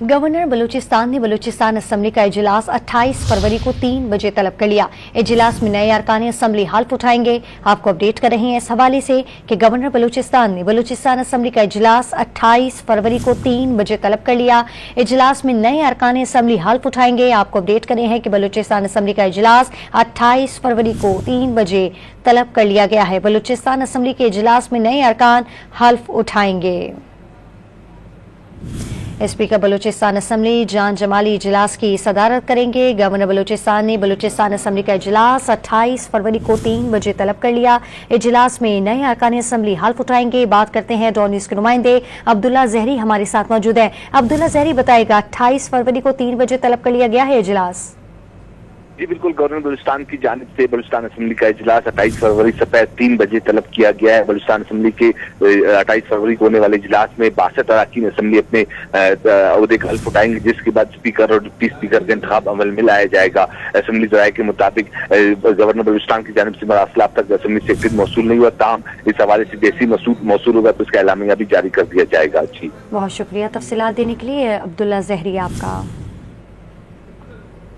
Governor Balochistan ने Balochistan assembly का इजलास 28 फरवरी को 3 बजे तलब कर लिया। इजलास में नए अरकान असम्बली हल्फ उठाएंगे। आपको अपडेट कर रहे हैं इस हवाले से कि गवर्नर बलूचिस्तान ने बलूचिस्तान असम्बली का इजलास 28 फरवरी को 3 बजे तलब कर लिया। इजलास में नए अरकान असम्बली हल्फ उठाएंगे। आपको अपडेट कर रहे हैं कि बलूचिस्तान असम्बली का इजलास 28 फरवरी को 3 बजे तलब कर लिया गया है। बलूचिस्तान असम्बली के इजलास में नए अरकान हल्फ उठाएंगे। स्पीकर बलूचिस्तान असम्बली जान जमाली इजलास की सदारत करेंगे। गवर्नर बलूचिस्तान ने बलूचिस्तान असम्बली का इजलास 28 फरवरी को 3 बजे तलब कर लिया। इजलास में नए अरकान असम्बली हल्फ उठाएंगे। बात करते हैं डॉन न्यूज़ के नुमाइंदे अब्दुल्ला जहरी हमारे साथ मौजूद है। अब्दुल्ला जहरी बताएगा 28 फरवरी को 3 बजे तलब कर लिया गया है इजलास। जी बिल्कुल, गवर्नर बलूचिस्तान की जानिब से बलूचिस्तान असम्बली का इजलास 28 फरवरी से 3 बजे तलब किया गया है। बलूचिस्तान असम्बली के 28 फरवरी को होने वाले इजलास में 62 अरकान असम्बली अपने ओहदे का हल्फ उठाएंगे, जिसके बाद स्पीकर और डिप्टी स्पीकर का इंतखाब अमल में लाया जाएगा। असम्बली ज़राए के मुताबिक गवर्नर बलूचिस्तान की जानिब से मरासिल अब तक असम्बली से टिकट मौसूल नहीं हुआ, ताहम इस हवाले से जैसी मौसूल होगा तो उसका एलामिया भी जारी कर दिया जाएगा। जी बहुत शुक्रिया तफसीलात देने के लिए अब्दुल्ला जहरी आपका।